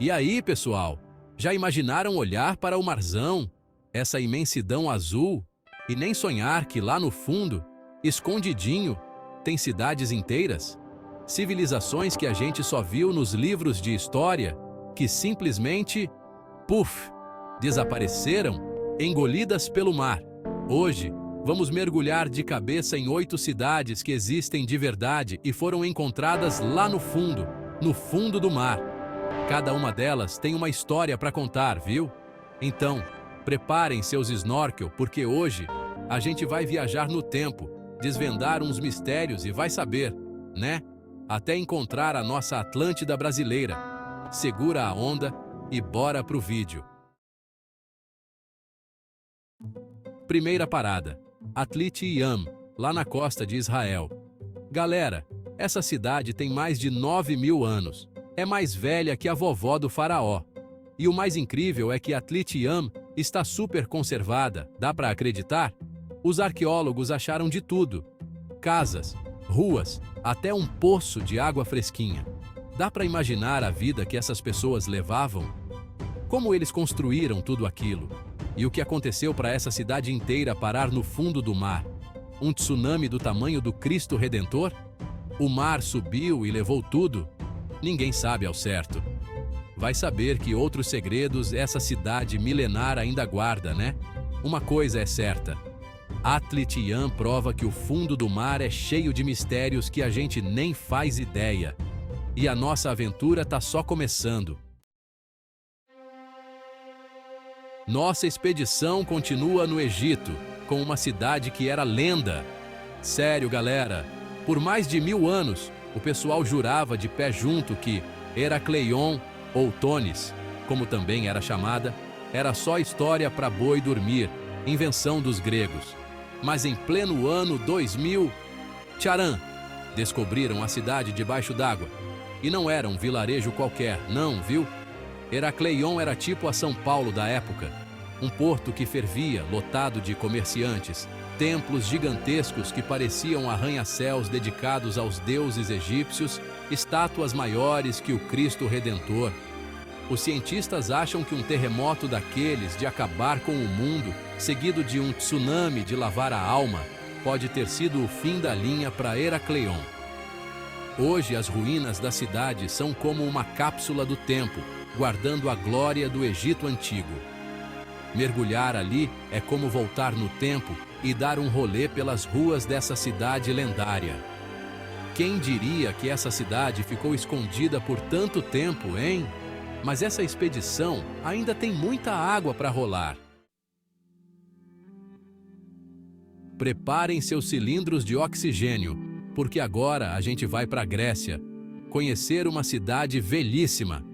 E aí, pessoal, já imaginaram olhar para o marzão, essa imensidão azul, e nem sonhar que lá no fundo, escondidinho, tem cidades inteiras? Civilizações que a gente só viu nos livros de história, que simplesmente, puf, desapareceram, engolidas pelo mar. Hoje, vamos mergulhar de cabeça em 8 cidades que existem de verdade e foram encontradas lá no fundo do mar. Cada uma delas tem uma história para contar, viu? Então, preparem seus snorkel, porque hoje a gente vai viajar no tempo, desvendar uns mistérios e vai saber, né? Até encontrar a nossa Atlântida brasileira. Segura a onda e bora pro vídeo. Primeira parada, Atlit Yam, lá na costa de Israel. Galera, essa cidade tem mais de 9.000 anos. É mais velha que a vovó do faraó. E o mais incrível é que Atlit Yam está super conservada, dá para acreditar? Os arqueólogos acharam de tudo. Casas, ruas, até um poço de água fresquinha. Dá para imaginar a vida que essas pessoas levavam? Como eles construíram tudo aquilo? E o que aconteceu para essa cidade inteira parar no fundo do mar? Um tsunami do tamanho do Cristo Redentor? O mar subiu e levou tudo? Ninguém sabe ao certo. Vai saber que outros segredos essa cidade milenar ainda guarda, né? Uma coisa é certa. Atlit Yam prova que o fundo do mar é cheio de mistérios que a gente nem faz ideia. E a nossa aventura tá só começando. Nossa expedição continua no Egito, com uma cidade que era lenda. Sério, galera, por mais de 1000 anos, o pessoal jurava de pé junto que Heracleion, ou Tonis, como também era chamada, era só história para boi dormir, invenção dos gregos. Mas em pleno ano 2000, tcharam, descobriram a cidade debaixo d'água. E não era um vilarejo qualquer, não, viu? Heracleion era tipo a São Paulo da época. Um porto que fervia, lotado de comerciantes, templos gigantescos que pareciam arranha-céus dedicados aos deuses egípcios, estátuas maiores que o Cristo Redentor. Os cientistas acham que um terremoto daqueles de acabar com o mundo, seguido de um tsunami de lavar a alma, pode ter sido o fim da linha para Heracleion. Hoje as ruínas da cidade são como uma cápsula do tempo, guardando a glória do Egito Antigo. Mergulhar ali é como voltar no tempo e dar um rolê pelas ruas dessa cidade lendária. Quem diria que essa cidade ficou escondida por tanto tempo, hein? Mas essa expedição ainda tem muita água para rolar. Preparem seus cilindros de oxigênio, porque agora a gente vai para a Grécia, conhecer uma cidade velhíssima.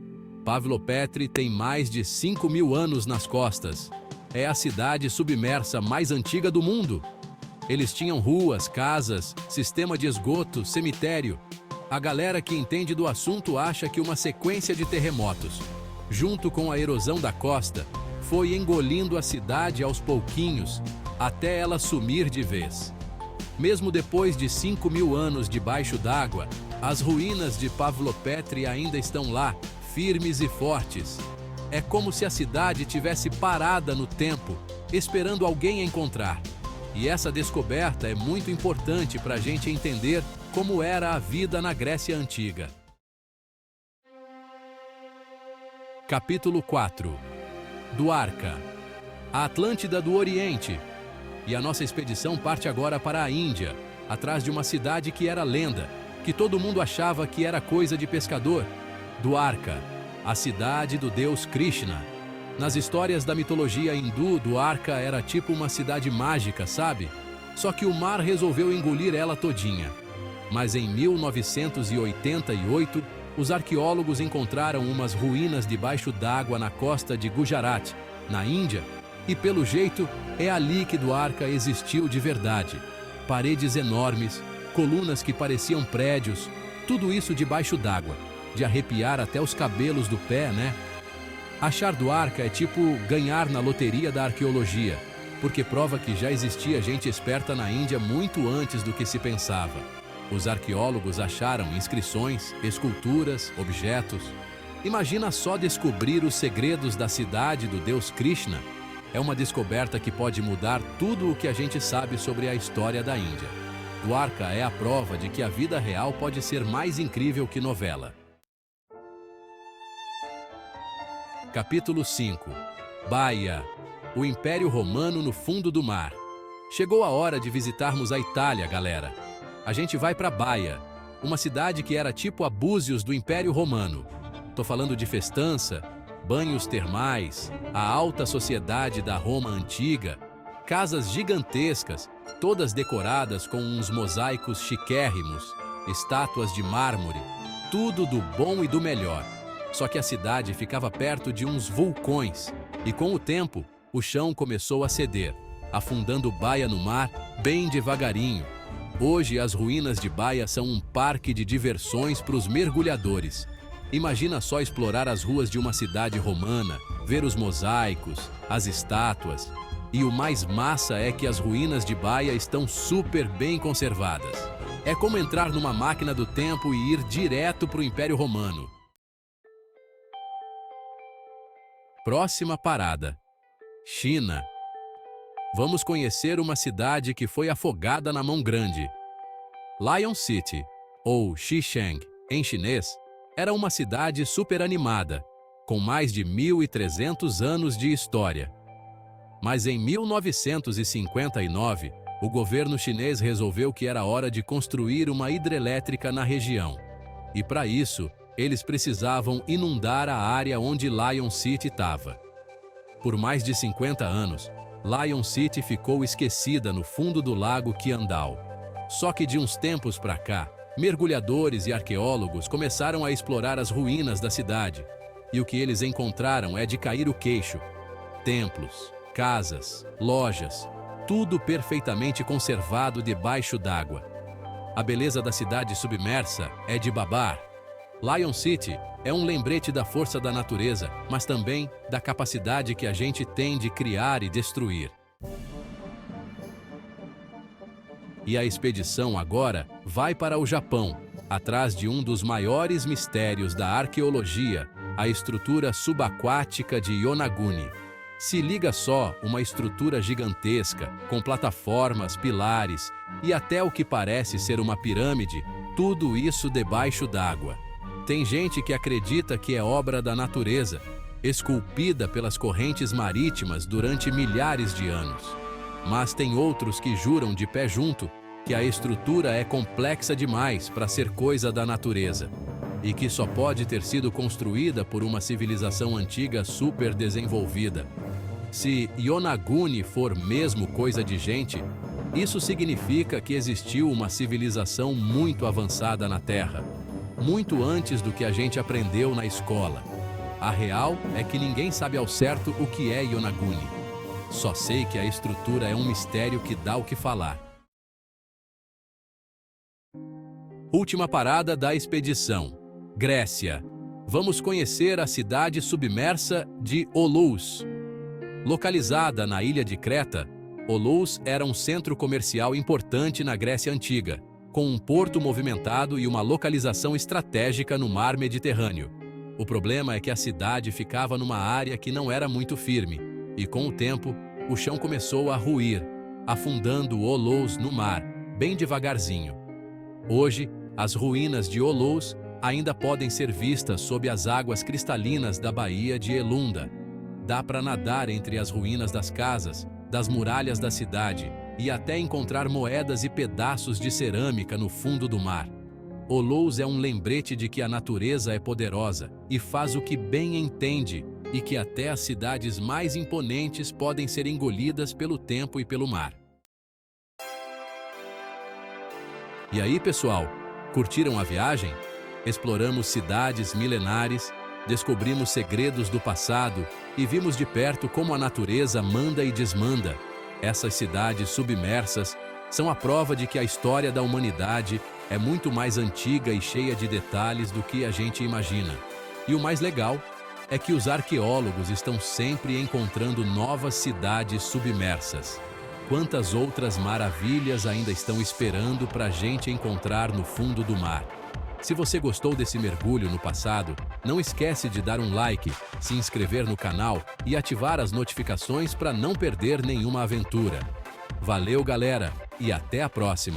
Pavlopetri tem mais de 5.000 anos nas costas. É a cidade submersa mais antiga do mundo. Eles tinham ruas, casas, sistema de esgoto, cemitério. A galera que entende do assunto acha que uma sequência de terremotos, junto com a erosão da costa, foi engolindo a cidade aos pouquinhos, até ela sumir de vez. Mesmo depois de 5.000 anos debaixo d'água, as ruínas de Pavlopetri ainda estão lá, firmes e fortes. É como se a cidade tivesse parada no tempo, esperando alguém encontrar. E essa descoberta é muito importante para a gente entender como era a vida na Grécia Antiga. Capítulo 4. Duarca, a Atlântida do Oriente. E a nossa expedição parte agora para a Índia, atrás de uma cidade que era lenda, que todo mundo achava que era coisa de pescador. Duarca, a cidade do deus Krishna. Nas histórias da mitologia hindu, Duarca era tipo uma cidade mágica, sabe? Só que o mar resolveu engolir ela todinha. Mas em 1988, os arqueólogos encontraram umas ruínas debaixo d'água na costa de Gujarat, na Índia, e pelo jeito é ali que Duarca existiu de verdade. Paredes enormes, colunas que pareciam prédios, tudo isso debaixo d'água, de arrepiar até os cabelos do pé, né? Achar Duarca é tipo ganhar na loteria da arqueologia, porque prova que já existia gente esperta na Índia muito antes do que se pensava. Os arqueólogos acharam inscrições, esculturas, objetos. Imagina só descobrir os segredos da cidade do deus Krishna. É uma descoberta que pode mudar tudo o que a gente sabe sobre a história da Índia. Dwarka é a prova de que a vida real pode ser mais incrível que novela. Capítulo 5. Baia, o Império Romano no fundo do mar. Chegou a hora de visitarmos a Itália, galera. A gente vai para Baia, uma cidade que era tipo a Búzios do Império Romano. Tô falando de festança, banhos termais, a alta sociedade da Roma antiga, casas gigantescas, todas decoradas com uns mosaicos chiquérrimos, estátuas de mármore, tudo do bom e do melhor. Só que a cidade ficava perto de uns vulcões, e com o tempo, o chão começou a ceder, afundando Baia no mar bem devagarinho. Hoje, as ruínas de Baia são um parque de diversões para os mergulhadores. Imagina só explorar as ruas de uma cidade romana, ver os mosaicos, as estátuas. E o mais massa é que as ruínas de Baia estão super bem conservadas. É como entrar numa máquina do tempo e ir direto para o Império Romano. Próxima parada: China. Vamos conhecer uma cidade que foi afogada na mão grande. Lion City, ou Xicheng, em chinês, era uma cidade super animada, com mais de 1.300 anos de história. Mas em 1959, o governo chinês resolveu que era hora de construir uma hidrelétrica na região. E para isso, eles precisavam inundar a área onde Lion City estava. Por mais de 50 anos, Lion City ficou esquecida no fundo do lago Qiandao. Só que de uns tempos para cá, mergulhadores e arqueólogos começaram a explorar as ruínas da cidade. E o que eles encontraram é de cair o queixo. Templos, casas, lojas, tudo perfeitamente conservado debaixo d'água. A beleza da cidade submersa é de babar. Lion City é um lembrete da força da natureza, mas também da capacidade que a gente tem de criar e destruir. E a expedição agora vai para o Japão, atrás de um dos maiores mistérios da arqueologia, a estrutura subaquática de Yonaguni. Se liga só, uma estrutura gigantesca, com plataformas, pilares e até o que parece ser uma pirâmide, tudo isso debaixo d'água. Tem gente que acredita que é obra da natureza, esculpida pelas correntes marítimas durante milhares de anos. Mas tem outros que juram de pé junto que a estrutura é complexa demais para ser coisa da natureza e que só pode ter sido construída por uma civilização antiga super desenvolvida. Se Yonaguni for mesmo coisa de gente, isso significa que existiu uma civilização muito avançada na Terra, muito antes do que a gente aprendeu na escola. A real é que ninguém sabe ao certo o que é Yonaguni. Só sei que a estrutura é um mistério que dá o que falar. Última parada da expedição: Grécia. Vamos conhecer a cidade submersa de Olous. Localizada na ilha de Creta, Olous era um centro comercial importante na Grécia Antiga, com um porto movimentado e uma localização estratégica no mar Mediterrâneo. O problema é que a cidade ficava numa área que não era muito firme, e com o tempo, o chão começou a ruir, afundando Olous no mar, bem devagarzinho. Hoje, as ruínas de Olous ainda podem ser vistas sob as águas cristalinas da Baía de Elunda. Dá para nadar entre as ruínas das casas, das muralhas da cidade e até encontrar moedas e pedaços de cerâmica no fundo do mar. Olous é um lembrete de que a natureza é poderosa e faz o que bem entende, e que até as cidades mais imponentes podem ser engolidas pelo tempo e pelo mar. E aí, pessoal, curtiram a viagem? Exploramos cidades milenares, descobrimos segredos do passado e vimos de perto como a natureza manda e desmanda. Essas cidades submersas são a prova de que a história da humanidade é muito mais antiga e cheia de detalhes do que a gente imagina. E o mais legal é que os arqueólogos estão sempre encontrando novas cidades submersas. Quantas outras maravilhas ainda estão esperando para a gente encontrar no fundo do mar? Se você gostou desse mergulho no passado, não esquece de dar um like, se inscrever no canal e ativar as notificações para não perder nenhuma aventura. Valeu, galera, e até a próxima!